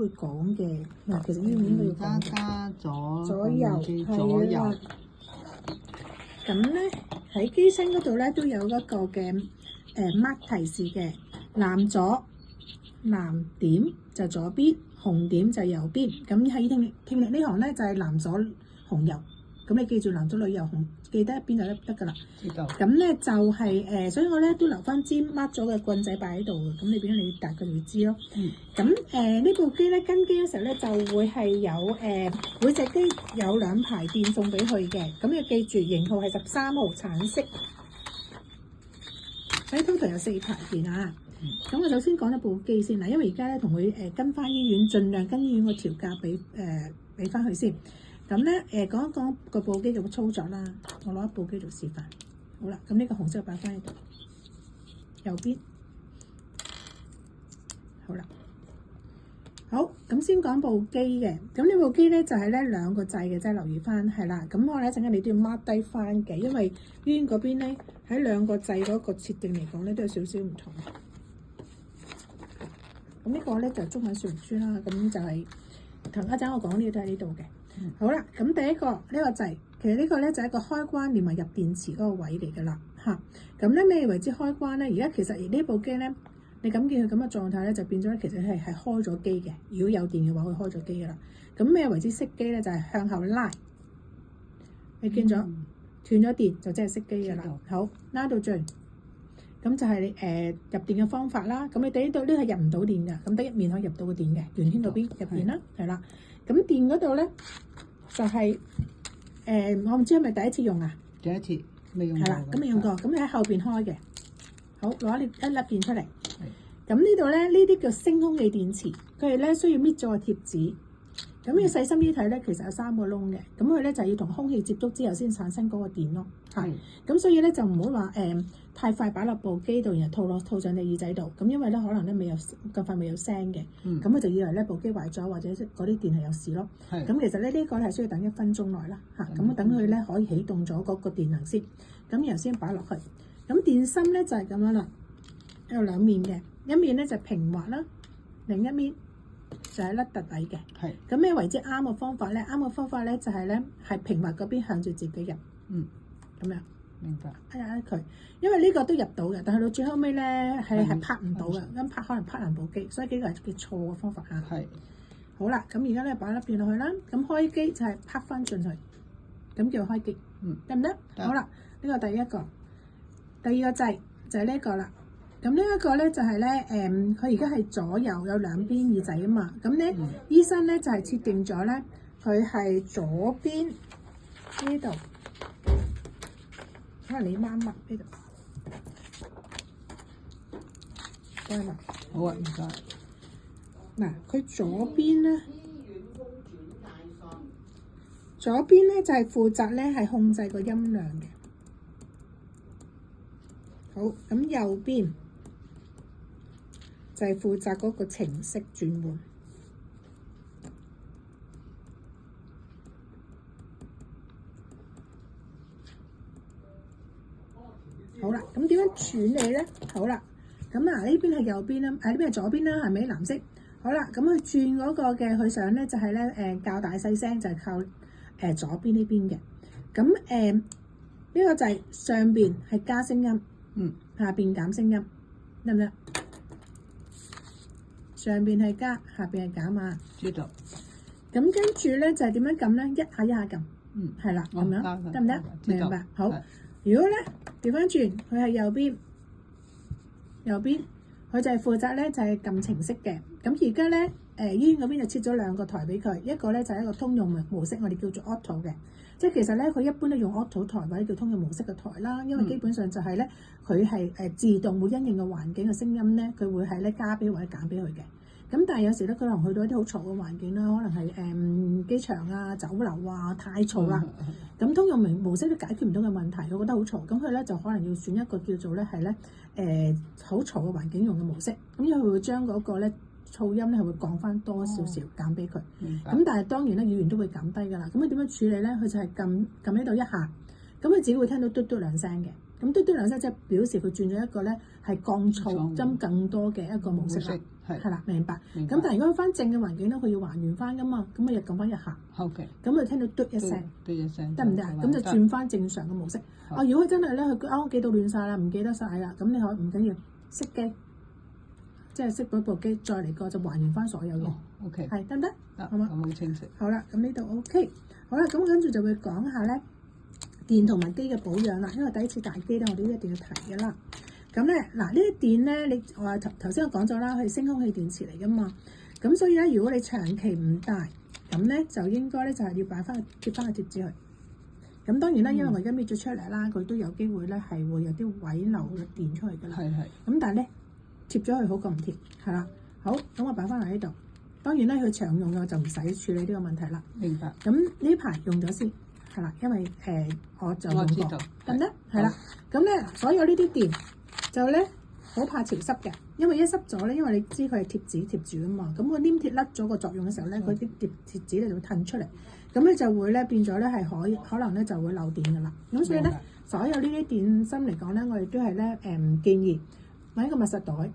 會講嘅。嗱，其實醫院應該要講嘅。加左右左右。咁咧喺機身嗰度咧都有一個嘅mark 提示嘅，藍左藍點就左邊，紅點就右邊。咁喺聽力呢行咧就係藍左紅右。咁你記住藍左綠右紅，記得邊就得㗎啦。知道。咁咧就係所以我咧都留翻支 mark 咗嘅棍仔擺喺度嘅。咁你變咗你大概就會知咯。咁呢部機咧跟機嘅時候咧就會係有每隻機有2排電送俾佢嘅。咁要記住型號係13號橙色。所以 total 有4排電啊。咁我首先講一部機先啦，因為而家咧同佢跟翻醫院，盡量跟醫院個調價俾翻佢先。咁咧講一講個部機嘅操作啦。我攞一部機做示範。好啦，咁呢個紅色擺翻喺度，右邊。好啦，好，咁先講部機嘅。咁呢部機咧就係咧2個掣嘅啫，留意翻係啦。咁我咧一陣間你都要 mark 低翻嘅，因為醫院嗰邊咧喺2個掣嗰個設定嚟講咧都有少少唔同。咁呢個咧就係中文說明書啦。咁就係同一陣我講呢都喺呢度嘅。好啦，咁第一個呢個掣，其實呢個咧就係一個開關連埋入電池嗰個位嚟㗎啦嚇。咁咧咩為之開關咧？而家其實呢部機咧，你咁見佢咁嘅狀態咧，就變咗其實係開咗機嘅。如果有電嘅話，佢開咗機㗎啦。咁咩為之熄機咧？就係向後拉。你見咗斷咗電就即係熄機㗎啦。好，拉到最，咁就係入電嘅方法啦。咁你睇到呢係入唔到電㗎，咁得一面可以入到個電嘅，圓圈嗰邊入電啦，係啦。咁電嗰度咧就係我唔知係咪第一次用啊？第一次未用過。係啦，咁未用過，咁你喺後邊開嘅。好，攞一粒電出嚟。咁呢度咧，呢啲叫升空氣電池，佢哋咧需要搣咗個貼紙。咁要細心啲睇咧，其實有3個窿嘅。咁佢咧就要同空氣接觸之後先產生嗰個電咯。係。咁所以咧就唔好話太快擺落部機度，然後套上你耳仔度。咁因為咧可能咧咁快未有聲嘅。咁佢就以為咧部機壞咗，或者嗰啲電係有事咯。係。咁其實咧呢個係需要等1分鐘內啦。嚇。咁等佢咧可以啟動咗嗰個電能先。咁然後先擺落去。咁電芯咧就係咁樣啦，有2面嘅，一面咧就平滑啦，另一面就係甩凸位嘅。係。咁咩為之啱嘅方法咧？啱嘅方法咧就係咧係平滑嗰邊向住自己入。咁樣。明白。佢，因為呢個都入到嘅，但係到最後尾咧係拍唔到嘅，咁可能拍爛部機，所以呢個係叫錯嘅方法嚇。係。好啦，咁而家咧擺粒電落去啦，咁開機就係拍翻進去，咁叫開機。得唔得？好啦，呢個第一個。第二個掣就係呢個啦。咁呢一個咧就係咧佢而家係左右有2邊耳仔啊嘛。咁咧醫生咧就係設定咗咧，佢係左邊呢度。可能你啱呢度。得啦。好啊，唔該。嗱，佢左邊咧，左邊咧就係負責咧係控制個音量嘅。好，咁右邊就係負責嗰個程式轉換。好啦，咁點樣處理咧？好啦，咁呢邊係右邊啦，呢邊係左邊啦，係咪藍色？好啦，咁佢轉嗰個嘅佢想咧就係咧較大細聲就係靠左邊呢邊嘅。咁呢個就係上邊係加聲音。下邊減聲音，得唔得？上邊係加，下邊係減啊。知道。咁跟住咧就係點樣撳咧？一下一下撳。係啦，咁樣得唔得？明白。好。如果咧調翻轉，佢係右邊，佢就係負責咧就係撳程式嘅。咁而家咧醫院嗰邊就設咗2個台俾佢，一個咧就係一個通用模式，我哋叫做 auto 嘅。即係其實咧，佢一般都用 auto 台或者叫通用模式嘅台啦，因為基本上就係咧，佢係自動會因應個環境嘅聲音咧，佢會係咧加俾或者減俾佢嘅。咁但係有時咧，佢可能去到一啲好嘈嘅環境啦，可能係機場啊、酒樓啊太嘈啦。咁通用模式都解決唔到嘅問題，我覺得好嘈。咁佢咧就可能要選一個叫做咧係咧好嘈嘅環境用嘅模式。咁因為佢會將嗰個咧噪音咧係會降翻多少少減俾佢。咁但係當然咧語言都會減低㗎啦。咁佢點樣處理咧？佢就係撳呢度一下，咁佢自己會聽到嘟嘟2聲嘅。咁嘟嘟2聲即係表示佢轉咗一個咧係降噪增更多嘅一個模式啦。係啦，明白。咁但係如果翻正嘅環境咧，佢要還原翻噶嘛，咁咪又撳翻一下。OK。咁佢聽到嘟一聲，嘟一聲得唔得啊？咁就轉翻正常嘅模式。如果佢真係咧，佢記到亂晒啦，唔記得晒啦，咁你可唔緊要熄機，即係熄嗰部機，再嚟過就還原翻所有嘢。OK。係得唔得？好嘛？好清晰。好啦，咁呢度 OK。好啦，咁跟住就會講下咧電同埋機嘅保養啦，因為第一次大機咧，我哋一定要提嘅啦。咁咧嗱，呢啲電咧，我頭先我講咗啦，佢係星空氣電池嚟噶嘛。咁所以咧，如果你長期唔戴，咁咧就應該咧就係要擺翻貼翻個貼紙去。咁當然啦，因為我而家搣咗出嚟啦，佢都有機會咧係會有啲位流嘅電出去㗎啦。係。咁但係咧貼咗佢好過唔貼，係啦。好，咁我擺翻喺呢度。當然咧，佢長用嘅就唔使處理呢個問題啦。明白。咁呢排用咗先，係啦，因為我就用過，得唔得？係啦。咁咧，所有呢啲電就咧好怕潮濕嘅，因為一濕咗咧，因為你知佢係貼紙貼住啊嘛，咁個黏貼甩咗個作用嘅時候咧，佢啲貼紙咧就會褪出嚟，咁咧就會咧變咗咧係可能咧就會漏電噶啦。咁所以咧，所有呢啲電芯嚟講咧，我哋都係咧唔建議揾一個密實袋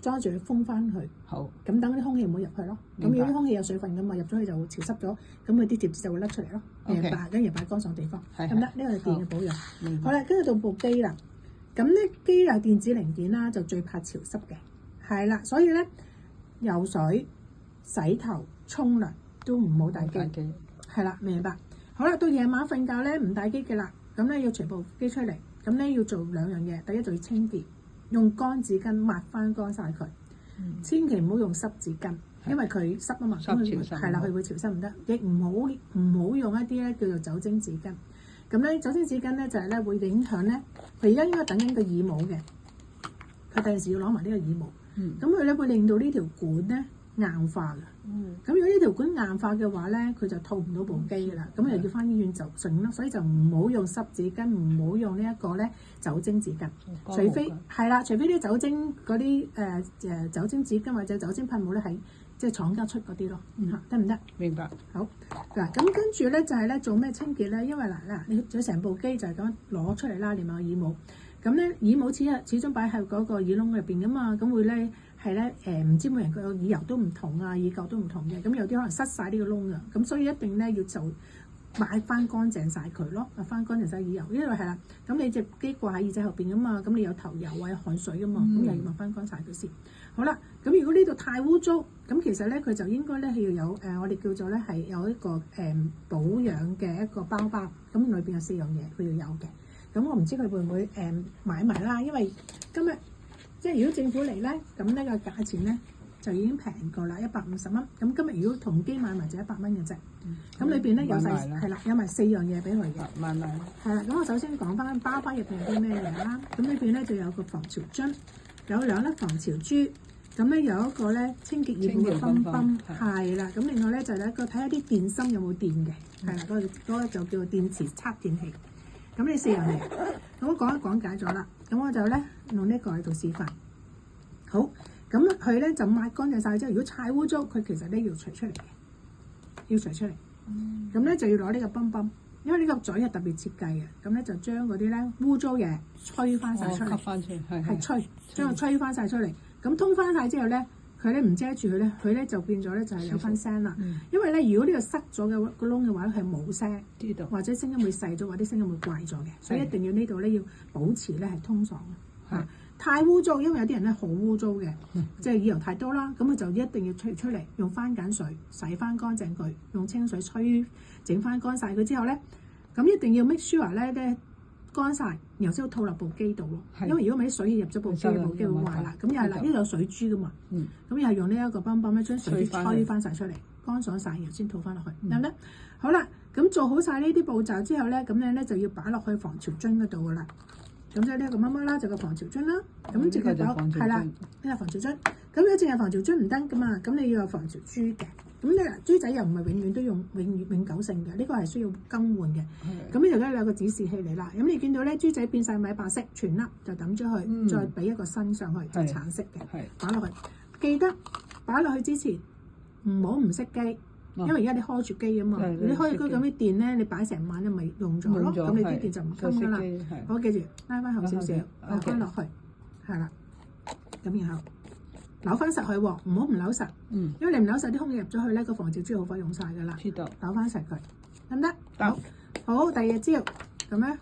裝住佢封翻佢。好。咁等啲空氣唔好入去咯。咁如果啲空氣有水分噶嘛，入咗去就會潮濕咗，咁佢啲貼紙就會甩出嚟咯。跟住擺乾爽地方，得唔得？呢個係電嘅保養。好啦，跟住到部機啦。咁咧機有電子零件啦，就最怕潮濕嘅，係啦，所以咧游水、洗頭、沖涼都唔好帶機，係啦，明白？好啦，到夜晚瞓覺咧唔帶機嘅啦，咁咧要除部機出嚟，咁咧要做兩樣嘢，第一就要清潔，用乾紙巾抹翻乾晒佢，千祈唔好用濕紙巾，因為佢濕啊嘛，係啦，佢會潮濕唔得，亦唔好用一啲咧叫做酒精紙巾。咁咧酒精紙巾咧就係咧會影響咧，佢而家應該等緊個耳帽嘅，佢第陣時要攞埋呢個耳帽，咁佢咧會令到呢條管咧硬化嘅，咁如果呢條管硬化嘅話咧，佢就套唔到部機㗎啦，咁又要翻醫院就整啦，所以就唔好用濕紙巾，唔好用呢一個咧酒精紙巾，除非啲酒精嗰啲酒精紙巾或者酒精噴霧咧係即係廠家出嗰啲咯，得唔得？明白。好嗱，咁跟住咧就係咧做咩清潔咧？因為嗱，你做成部機就係咁攞出嚟啦，連埋個耳帽。咁咧耳帽始終擺喺嗰個耳窿入邊噶嘛，咁會咧係咧唔知每人個耳油都唔同啊，耳垢都唔同嘅，咁有啲可能塞晒呢個窿噶，咁所以一定咧要就買翻乾淨晒佢咯，抹翻乾淨晒耳油，因為係啦，咁你隻機掛喺耳仔後邊噶嘛，咁你有頭油啊、有汗水噶嘛，咁又要抹翻乾晒佢先。好啦，咁如果呢度太污糟，咁其實咧佢就應該咧係要有我哋叫做咧係有一個保養嘅一個包包，咁裏邊有4樣嘢佢要有嘅。咁我唔知佢會唔會買埋啦，因為今日即係如果政府嚟咧，咁呢個價錢咧就已經平過啦，150蚊。咁今日如果同機買埋就100蚊嘅啫。咁裏邊咧有晒係啦，有埋4樣嘢俾佢嘅。買埋。係啦，咁我首先講翻包包入邊有啲咩嘢啦。咁裏邊咧就有個防潮樽。有2粒防潮珠，咁咧有一個咧清潔耳部嘅泵泵，係啦。咁另外咧就有一個睇下啲電芯有冇電嘅，係啦，嗰個就叫做電池測電器。咁呢4樣嘢，咁我講解咗啦。咁我就咧用呢個嚟做示範。好，咁佢咧就抹乾淨晒之後，如果太污糟，佢其實咧要除出嚟嘅，要除出嚟。咁咧就要攞呢個泵泵，因為呢個嘴係特別設計嘅，咁咧就將嗰啲咧污糟嘢吹翻晒出嚟，係吹，將佢吹翻晒出嚟。咁通翻晒之後咧，佢咧唔遮住佢咧，佢咧就變咗咧就係有翻聲啦。因為咧，如果呢個塞咗嘅個窿嘅話咧，係冇聲，或者聲音會細咗，或者聲音會怪咗嘅，所以一定要呢度咧要保持咧係通爽嚇。太污糟，因為有啲人咧好污糟嘅，即係耳油太多啦，咁佢就一定要吹出嚟，用番梘水洗翻乾淨佢，用清水吹整翻乾晒佢之後咧，咁一定要 make sure 咧乾晒，然後先套落部機度咯。因為如果咪啲水入咗部機，部機會壞啦。咁又係啦，呢度有水珠噶嘛，咁又係用呢一個泵泵咧將水珠吹翻晒出嚟，乾爽晒，然後先套翻落去，得唔得？好啦，咁做好晒呢啲步驟之後咧，咁你咧就要擺落去防潮樽嗰度噶啦。咁即係呢一個乜乜啦，就個防潮樽啦。咁淨係係啦，呢個防潮樽。咁如果淨係防潮樽唔得噶嘛，咁你要有防潮珠嘅。咁你珠仔又唔係永遠都用永久性嘅，呢個係需要更換嘅。咁呢度咧有個指示器嚟啦。咁你見到咧珠仔變晒米白色，全粒就抌咗去，再俾一個新上去，就橙色嘅，擺落去。記得擺落去之前唔好唔熄機。因為而家你開住機啊嘛，你開住機咁啲電咧，你擺成晚你咪用咗咯，咁你啲電就唔襟噶啦。好，記住拉翻後少少，擺翻落去，係啦。咁然後扭翻實佢喎，唔好唔扭實，嗯，因為你唔扭實啲空氣入咗去咧，個防潮珠好快用晒㗎啦。知道。扭翻實佢，得唔得？得。好，第二招咁咧，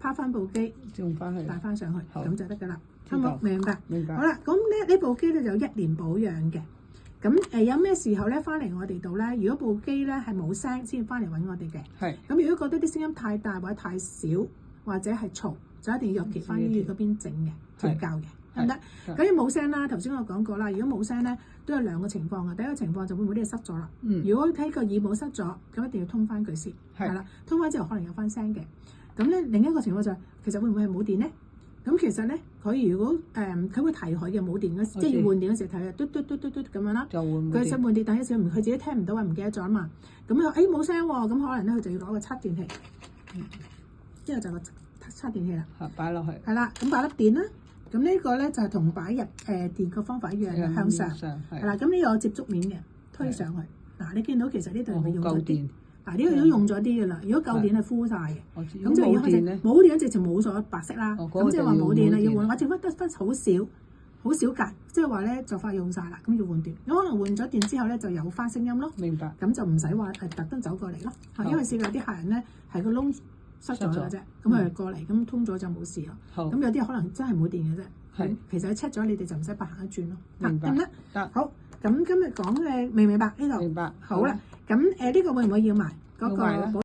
拋翻部機，用翻去。帶翻上去，好咁就得㗎啦。知道明白？明白。好啦，咁咧呢部機咧就1年保養嘅。咁有咩時候咧翻嚟我哋度咧？如果部機咧係冇聲先翻嚟揾我哋嘅。係。咁如果覺得啲聲音太大或者太少或者係嘈，就一定要約期翻醫院嗰邊整嘅調教嘅，得唔得？咁要冇聲啦，頭先我講過啦。如果冇聲咧，都有2個情況嘅。第一個情況就會唔會啲嘢塞咗啦？如果睇個耳帽塞咗，咁一定要通翻佢先，係啦。通翻之後可能有翻聲嘅。咁咧另一個情況就係、其實會唔會係冇電咧？咁其實咧，佢如果佢會提佢嘅冇電嗰時，即係要換電嗰時提佢嘟嘟嘟嘟嘟咁樣啦。就換佢想換電，但係有時佢自己聽唔到啊，唔記得咗啊嘛。咁佢冇聲喎，咁可能咧佢就要攞個插電器，之後就個插電器啦。擺落去。係啦，咁擺粒電啦。咁呢個咧就係同擺入電個方法一樣嘅，向上。係啦，咁呢個有接觸面嘅，推上去。嗱，你見到其實呢度係咪用咗電？嗱，呢個都用咗啲嘅啦。如果夠電係敷晒嘅，咁即係要開始冇電，直情冇咗白色啦。咁即係話冇電啦，要換。我剩翻得好少格，即係話咧就快用晒啦，咁要換電。有可能換咗電之後咧就有翻聲音咯。明白。咁就唔使話特登走過嚟咯。因為試過啲客人咧係個窿塞咗嘅啫，咁佢過嚟咁通咗就冇事咯。咁有啲可能真係冇電嘅啫。其實 check 咗你哋就唔使白行一轉咯。明白。得唔得？得。好，咁今日講嘅明唔明白呢度？明白。好啦，咁呢個會唔會要埋嗰個？